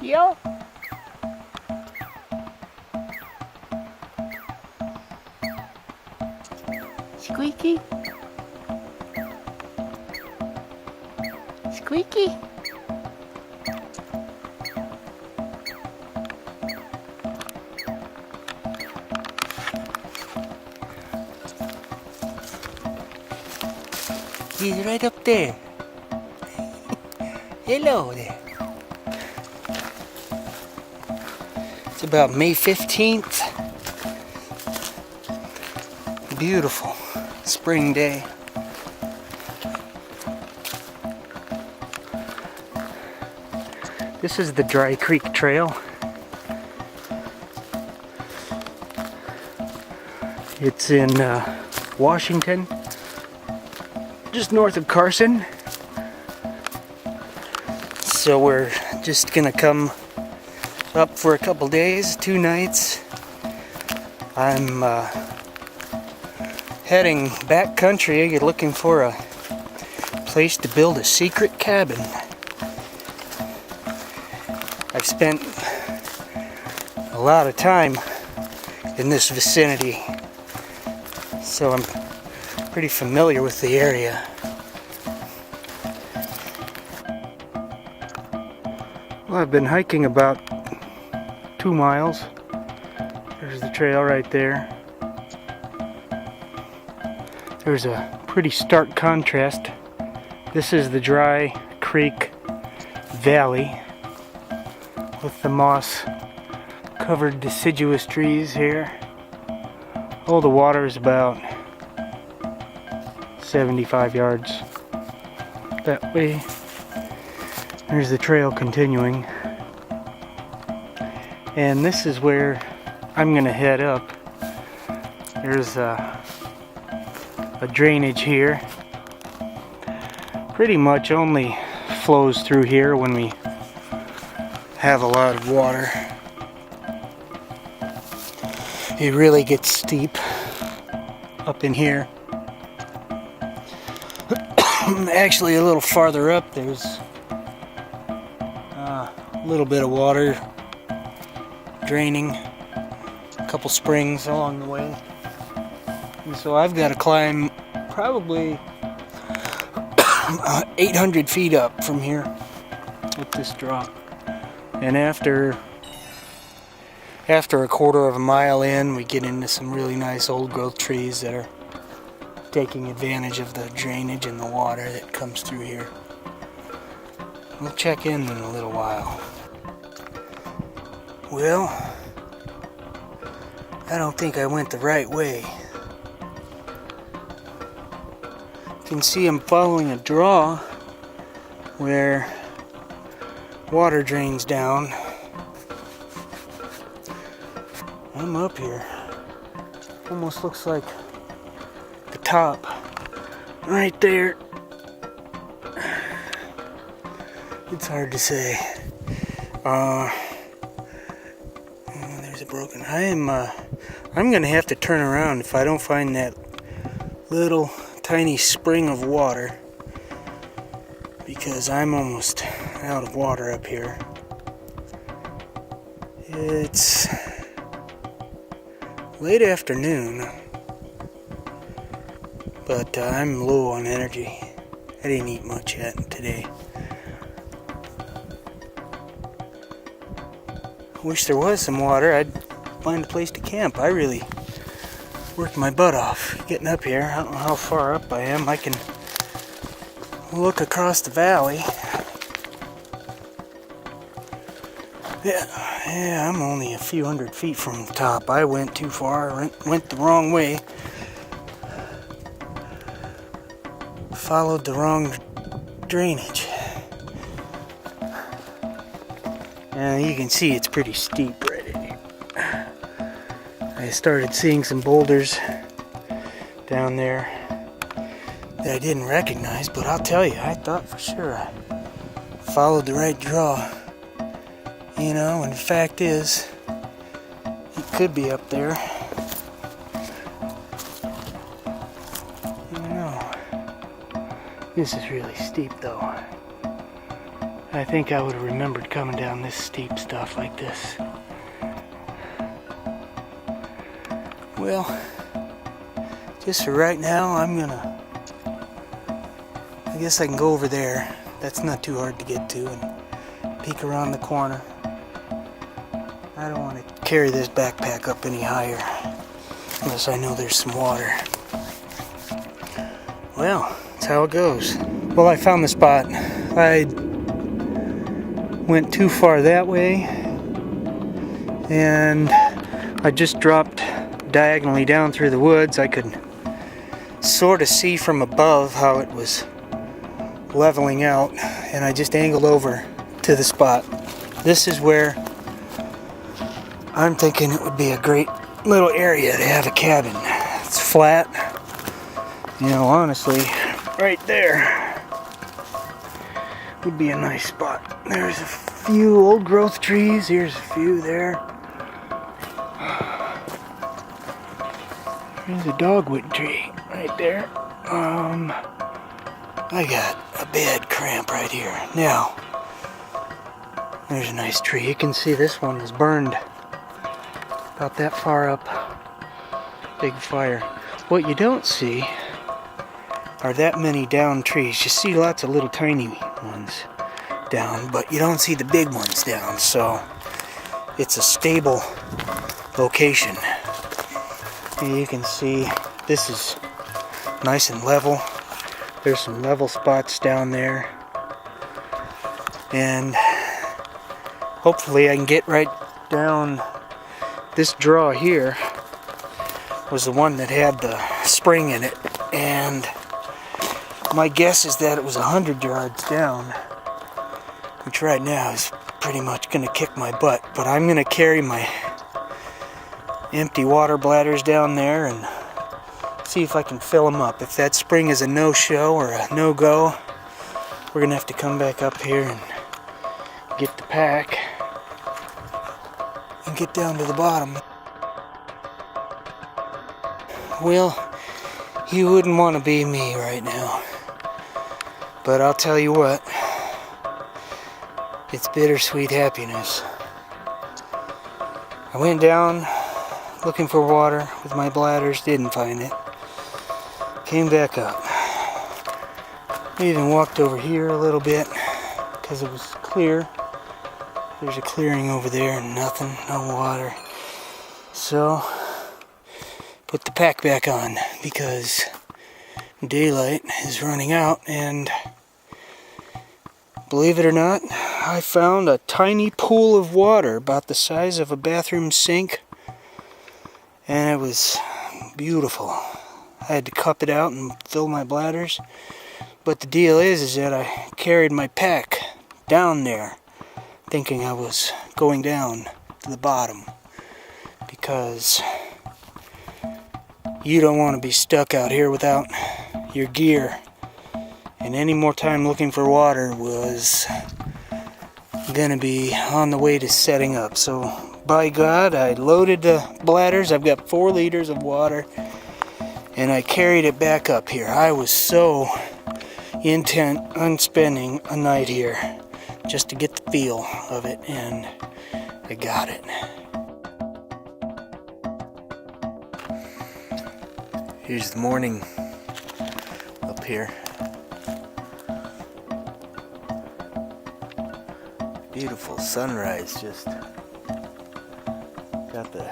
Yo. Squeaky. Squeaky. He's right up there. Hello there. It's about May 15th. Beautiful spring day. This is the Dry Creek Trail. It's in Washington, just north of Carson. So we're just gonna come up for a couple days, 2 nights. I'm heading backcountry, looking for a place to build a secret cabin. I've spent a lot of time in this vicinity, so I'm pretty familiar with the area. Well, I've been hiking about 2 miles. There's the trail right there. There's a pretty stark contrast. This is the Dry Creek Valley with the moss covered deciduous trees here. Oh, the water is about 75 yards that way. There's the trail continuing. And this is where I'm gonna head up. There's a drainage here. Pretty much only flows through here when we have a lot of water. It really gets steep up in here. Actually, a little farther up, there's a little bit of water draining, a couple springs along the way. And so I've got to climb probably 800 feet up from here with this drop. And after a quarter of a mile in, we get into some really nice old growth trees that are taking advantage of the drainage and the water that comes through here. We'll check in a little while. Well, I don't think I went the right way. You can see I'm following a draw where water drains down. I'm up here. Almost looks like the top right there. It's hard to say. There's a broken. I'm gonna have to turn around if I don't find that little tiny spring of water, because I'm almost out of water up here. It's late afternoon, but I'm low on energy. I didn't eat much yet today. Wish there was some water. I'd find a place to camp. I really worked my butt off getting up here. I don't know how far up I am. I can look across the valley. Yeah, I'm only a few hundred feet from the top. I went too far, went the wrong way. Followed the wrong drainage. And you can see it's pretty steep right in here. I started seeing some boulders down there that I didn't recognize, but I'll tell you, I thought for sure I followed the right draw. You know, and the fact is, it could be up there. I don't know. This is really steep though. I think I would have remembered coming down this steep stuff like this. Well, just for right now, I guess I can go over there. That's not too hard to get to, and peek around the corner. I don't want to carry this backpack up any higher unless I know there's some water. Well, that's how it goes. Well, I found the spot. I went too far that way, and I just dropped diagonally down through the woods. I could sort of see from above how it was leveling out, and I just angled over to the spot. This is where I'm thinking it would be a great little area to have a cabin. It's flat. You know, honestly, right there would be a nice spot. There's a few old growth trees. Here's a few there. There's a dogwood tree right there. I got a bad cramp right here. Now, there's a nice tree. You can see this one is burned about that far up. Big fire. What you don't see are that many down trees. You see lots of little tiny ones down, but you don't see the big ones down. So it's a stable location. And you can see this is nice and level. There's some level spots down there. And hopefully I can get right down. This draw here was the one that had the spring in it, and my guess is that it was 100 yards down, which right now is pretty much going to kick my butt. But I'm going to carry my empty water bladders down there and see if I can fill them up. If that spring is a no-show or a no-go, we're going to have to come back up here and get the pack and get down to the bottom. Well, you wouldn't want to be me right now, but I'll tell you what, it's bittersweet happiness. I went down looking for water with my bladders, didn't find it. Came back up. I even walked over here a little bit because it was clear. There's a clearing over there and nothing, no water. So, put the pack back on because daylight is running out, and believe it or not, I found a tiny pool of water about the size of a bathroom sink, and it was beautiful. I had to cup it out and fill my bladders, but the deal is that I carried my pack down there thinking I was going down to the bottom, because you don't want to be stuck out here without your gear, and any more time looking for water was gonna be on the way to setting up. So by God, I loaded the bladders. I've got 4 liters of water, and I carried it back up here. I was so intent on spending a night here just to get the feel of it, and I got it. Here's the morning up here. Beautiful sunrise, just got the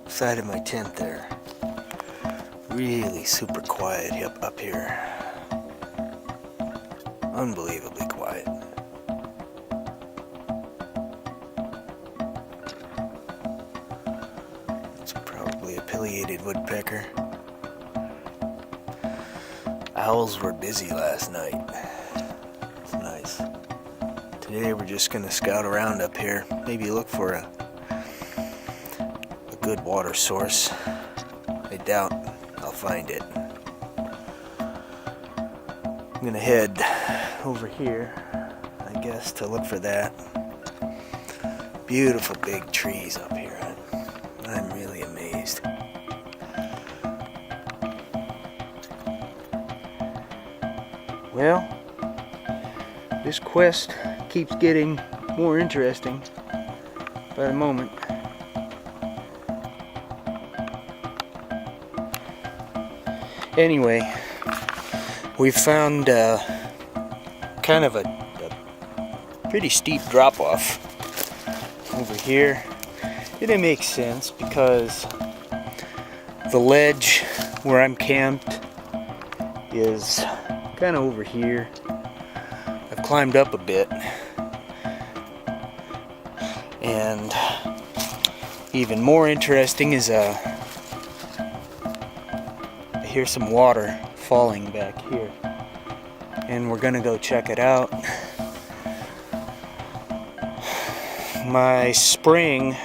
side of my tent there. Really super quiet up here. Unbelievably quiet. It's probably a pileated woodpecker. Owls were busy last night. It's nice. Today we're just gonna scout around up here, maybe look for a good water source. I doubt I'll find it. I'm gonna head over here, I guess, to look for that. Beautiful big trees up here. I'm really amazed. Well, this quest keeps getting more interesting by the moment. Anyway, we found kind of a pretty steep drop-off over here. It makes sense because the ledge where I'm camped is kind of over here. I've climbed up a bit, and even more interesting is I hear some water falling back here, and we're gonna go check it out. My spring,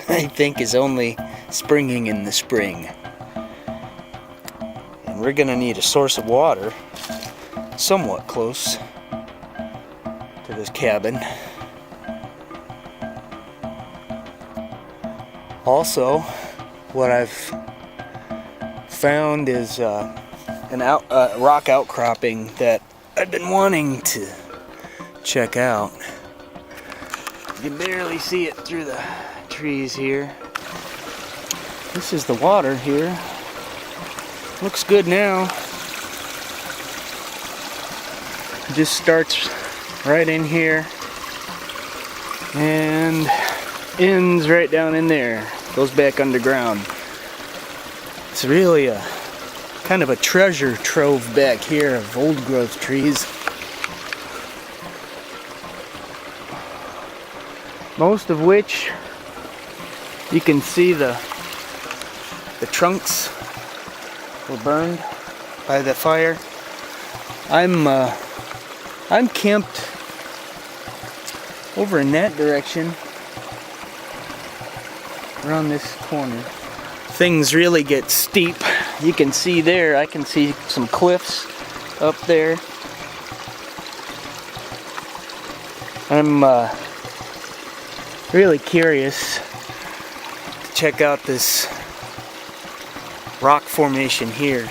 I think, is only springing in the spring, and we're gonna need a source of water somewhat close to this cabin. Also, what I've found is rock outcropping that I've been wanting to check out. You can barely see it through the trees here. This is the water here. Looks good now. It just starts right in here and ends right down in there. Goes back underground. It's really a kind of a treasure trove back here of old growth trees. Most of which you can see the trunks were burned by the fire. I'm camped over in that direction, around this corner. Things really get steep. You can see there, I can see some cliffs up there. I'm really curious to check out this rock formation here.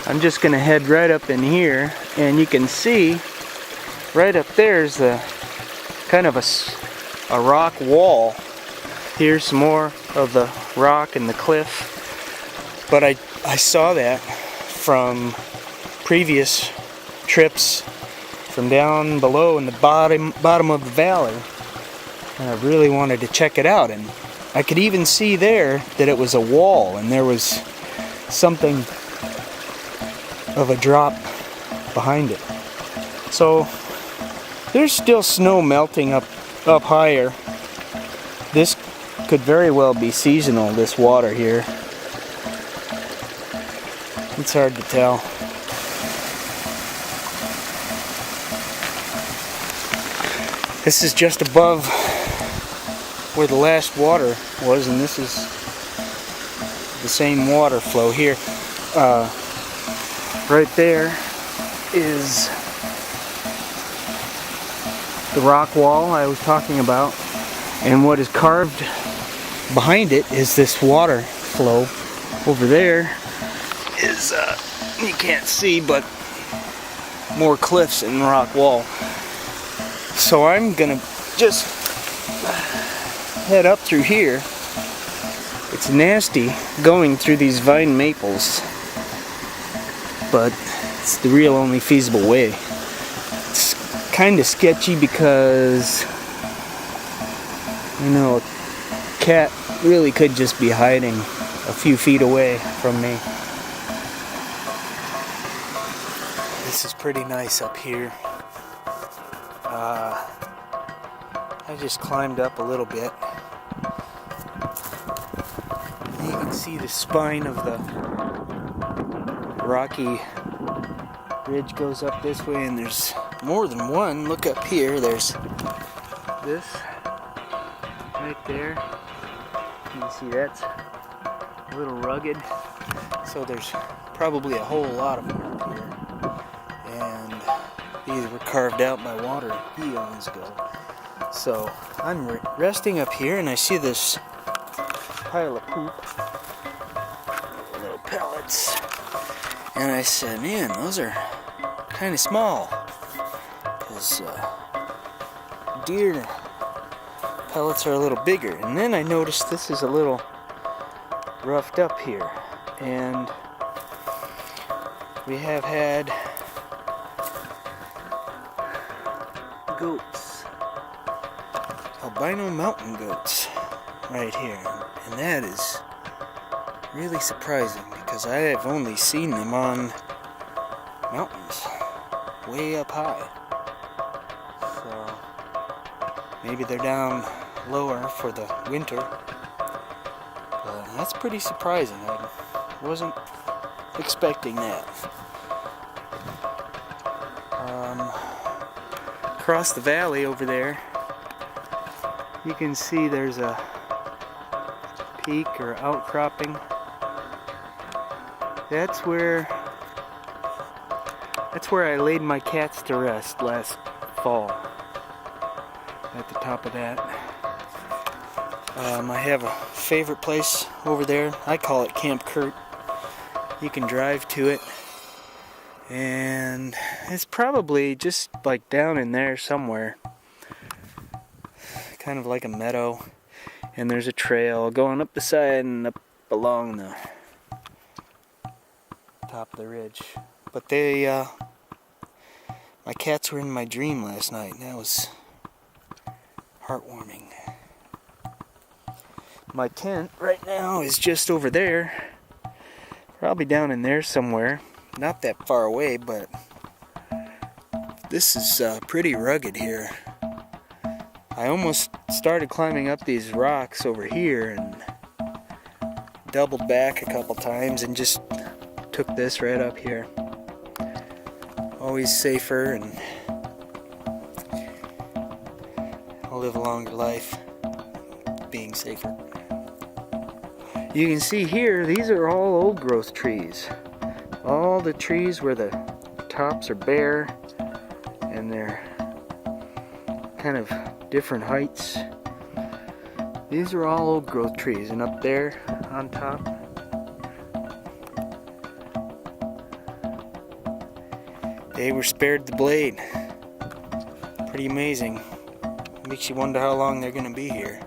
I'm just gonna head right up in here, and you can see right up there's a kind of a rock wall. Here's more of the rock and the cliff, but I saw that from previous trips from down below in the bottom of the valley, and I really wanted to check it out. And I could even see there that it was a wall, and there was something of a drop behind it. So there's still snow melting up higher. This could very well be seasonal, this water here. It's hard to tell. This is just above where the last water was, and this is the same water flow here. Right there is the rock wall I was talking about, and what is carved behind it is this water flow. Over there is, you can't see, but more cliffs and rock wall. So I'm gonna just head up through here. It's nasty going through these vine maples, but it's the real only feasible way. It's kind of sketchy because, you know, a cat really could just be hiding a few feet away from me. This is pretty nice up here. I just climbed up a little bit. You can see the spine of the rocky ridge goes up this way, and there's more than one. Look up here, there's this right there. You can see that's a little rugged. So there's probably a whole lot of them up here. And these were carved out by water eons ago. So I'm resting up here, and I see this pile of poop, little pellets, and I said, man, those are kind of small, because deer pellets are a little bigger. And then I noticed this is a little roughed up here, and we have had goats, albino mountain goats right here, and that is really surprising because I have only seen them on mountains way up high. So maybe they're down lower for the winter, but that's pretty surprising. I wasn't expecting that. Across the valley over there, you can see there's a peak or outcropping. That's where I laid my cats to rest last fall, at the top of that. I have a favorite place over there. I call it Camp Kurt. You can drive to it, and it's probably just like down in there somewhere, kind of like a meadow, and there's a trail going up the side and up along the top of the ridge. But my cats were in my dream last night, and that was heartwarming. My tent right now is just over there, probably down in there somewhere, not that far away, but this is pretty rugged here. I almost started climbing up these rocks over here and doubled back a couple times and just took this right up here. Always safer, and I'll live a longer life being safer. You can see here, these are all old growth trees. All the trees where the tops are bare and they're kind of different heights. These are all old growth trees, and up there on top, they were spared the blade. Pretty amazing. Makes you wonder how long they're gonna be here.